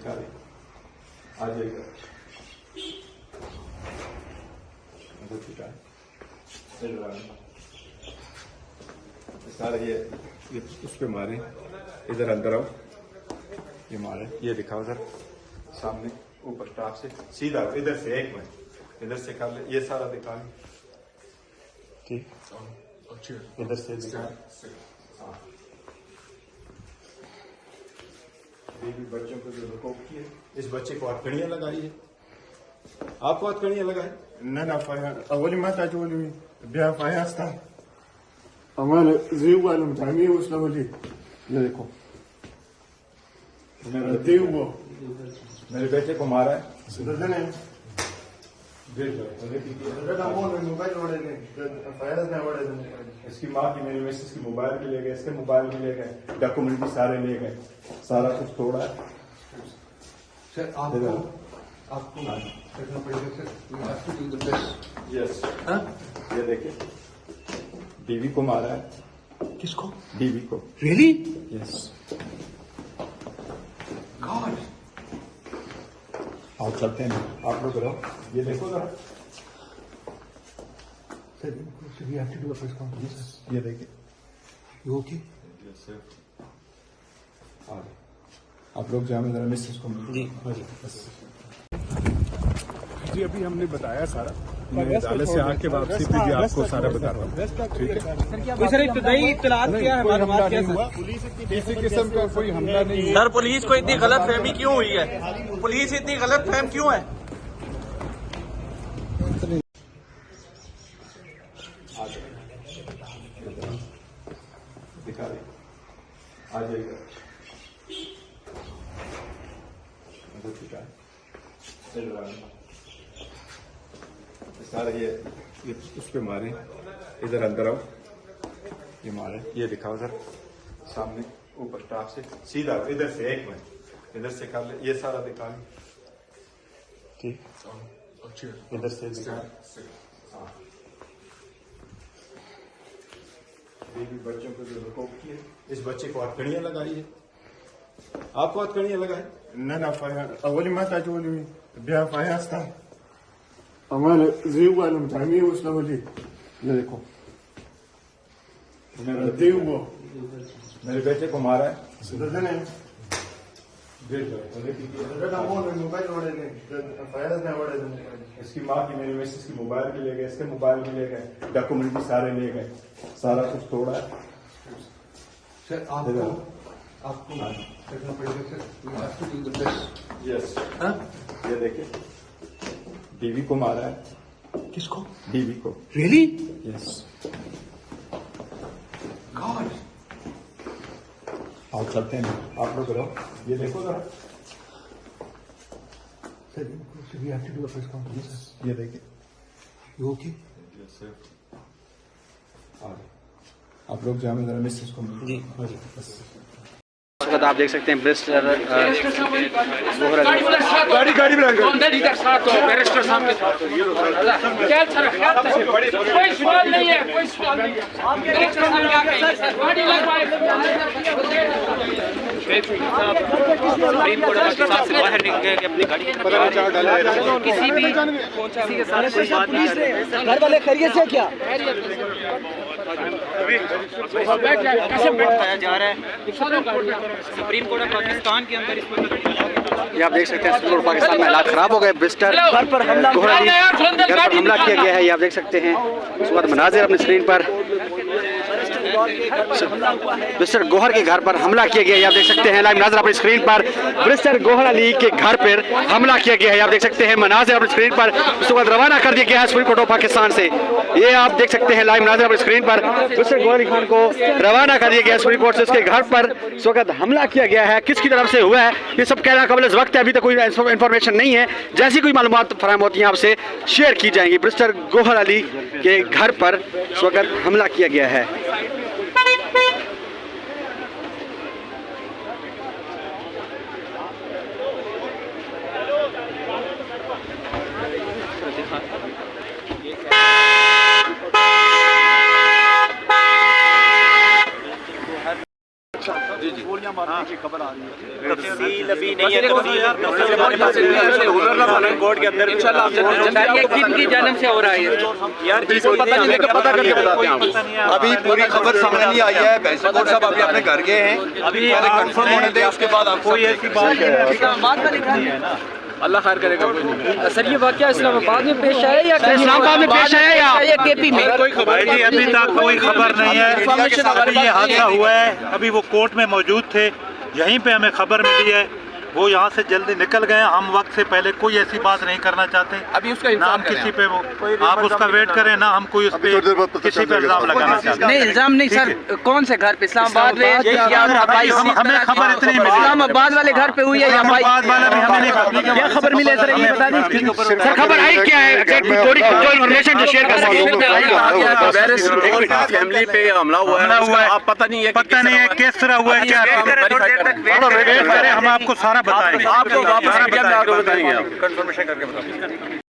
दिखा दे आ जाएगा सारा ये उस पे मारे, इधर अंदर आओ, ये मारे, ये दिखाओ सर सामने ऊपर टॉप से सीधा इधर से एक मिनट इधर से कर ले, ये सारा दिखा ले, ठीक इधर से दिखा। हाँ बेबी बच्चों को जो रुको किए, इस बच्चे को हथकड़ियाँ लगाई है, आपको हथकड़ियाँ लगाई ना अवली माता जो ब्याह फायास्ता हमारे जीव वालों में उसने बोली ये देखो देव वो मेरे बेटे को मारा है, इसकी माँ की मेरी मिसेस की मोबाइल भी ले गए, इसके मोबाइल भी ले गए, डॉक्यूमेंट भी सारे ले गए, सारा कुछ तोड़ा है। सर आपको करना पड़ेगा सर, यस ये देखिए बीवी को मारा है। किसको? बीवी को। रियली? Yes God. आओ चलते हैं, आप लोग रहो, ये देखो जरा sir we have to do a press conference. ये देखिए यू ओके? यस सर आप लोग जाओ, मेरा मिसेस को जी जी अभी हमने बताया सारा, मैं अदालत से आके वापसी पे भी आपको सारा बता रहा हूँ, ठीक है? सर इब्तदाई इत्तलात क्या है? कोई हमला नहीं हुआ, किसी किस्म का कोई हमला नहीं हुआ। सर पुलिस को इतनी गलत फहमी क्यों हुई है? पुलिस इतनी गलत फहम क्यों है? दिखा दे आ जाएगा सारा ये उस पे मारे, इधर अंदर आओ, ये मारे, ये दिखाओ सर सामने ऊपर टॉप से सीधा इधर से एक मिनट इधर से कर ले, ये सारा दिखा ले, ठीक इधर से दिखा। हाँ बेबी बच्चों को जो रुको किए, इस बच्चे को हथकड़ियाँ लगाई है, आपको हथकड़ियाँ लगाई ना अवली माता जो ब्याह फायास्ता हमारे जीव वालों में उसने बोली ये देखो देव वो मेरे बेटे को मारा है, इसकी माँ की मेरी मिसेस की मोबाइल भी ले गए, इसके मोबाइल भी ले गए, डॉक्यूमेंट भी सारे ले गए, सारा कुछ तोड़ा है। सर आपको करना पड़ेगा sir, we have to do the best. Yes ये देखिए बीवी को मारा है। किसको? बीवी को। रियली? Yes God. आओ चलते हैं, आप लोग रहो, ये देखो जरा sir we have to do a press conference. ये देखिए यू ओके? यस सर आप लोग जाओ, मेरा मिसेस को जी बस आप देख सकते हैं ब्रिस्टर गाड़ी इधर साथ हो, बैरिस्टर साहब के साथ हो। क्या सर कोई सवाल नहीं है, कोई सवाल नहीं है। बैरिस्टर साहब क्या कहेंगे सर? गाड़ी लगवाए सुप्रीम कोर्ट के साथ से बाहर निकल गए अपनी गाड़ी किसी के साथ कोई बात नहीं। घर वाले खैरियत से क्या? बताया जा रहा है सुप्रीम कोर्ट ऑफ पाकिस्तान के अंदर ये आप देख सकते हैं सुप्रीम कोर्ट पाकिस्तान में हालात खराब हो गए। ब्रिस्टर घर पर हमला किया गया है, ये आप देख सकते हैं। उसके बाद मनाजिर अपनी स्क्रीन पर ब्रिस्टर गोहर के घर पर हमला किया गया है, आप देख सकते हैं लाइव मनाजिर अपनी स्क्रीन पर। ब्रिस्टर गोहर अली के घर पर हमला किया गया है, आप देख सकते हैं मनाजिर अपनी स्क्रीन पर। उसके बाद रवाना कर दिया गया है सुप्रीम कोर्ट ऑफ पाकिस्तान से, ये आप देख सकते हैं लाइव मनाजिर अपनी स्क्रीन पर। ब्रिस्टर गोहर अली खान को रवाना कर दिया गया है सुप्रीम कोर्ट से, उसके घर पर इस वक्त हमला किया गया है। किसकी तरफ से हुआ है ये सब कहना कबल वक्त है, अभी तक कोई इन्फॉर्मेशन नहीं है। जैसी कोई मालूमात फराहम होती हैं आपसे शेयर की जाएंगी। ब्रिस्टर गोहर अली के घर पर इस वक्त हमला किया गया है। तफसील अभी नहीं है, कोर्ट के अंदर किनकी जन्म से हो रहा है यार जिसको पता नहीं लेकर पता करके बताते हैं। अभी पूरी खबर सामने नहीं आई है। बैसकोट साहब अभी अपने घर गए हैं, अभी पहले कंफर्म होने दे, उसके बाद आपको कोई ऐसी बात अल्लाह खैर करेगा। सर ये वाकया इस्लामाबाद में पेश आया या इस्लामाबाद में पेश आया या केपी में? भाई जी अभी तक कोई खबर नहीं है। अभी ये हादसा हुआ है, अभी वो कोर्ट में मौजूद थे, यहीं पे हमें खबर मिली है। वो यहाँ से जल्दी निकल गए। हम वक्त से पहले कोई ऐसी बात नहीं करना चाहते। अभी उसका ना हम किसी पे वो आप उसका वेट करें, ना हम कोई उस पे किसी पे इल्जाम लगाना चाहते। नहीं इल्जाम नहीं सर, कौन से घर पे? इस्लामाबाद में हमें खबर इतनी मिली। इस्लामाबाद वाले घर पे हुई है या भाई? बाद वाला भी हमें नहीं क्या खबर मिली है सर, ये बता दें। सर खबर आई क्या है? थोड़ी इन्फॉर्मेशन जो शेयर कर सकें। फैमिली पे हमला हुआ है, आप पता नहीं है किस तरह हुआ है, क्या वेट करें, हम आपको सारा बताएंगे। आपको बताएंगे, कंफर्मेशन करके बताएंगे।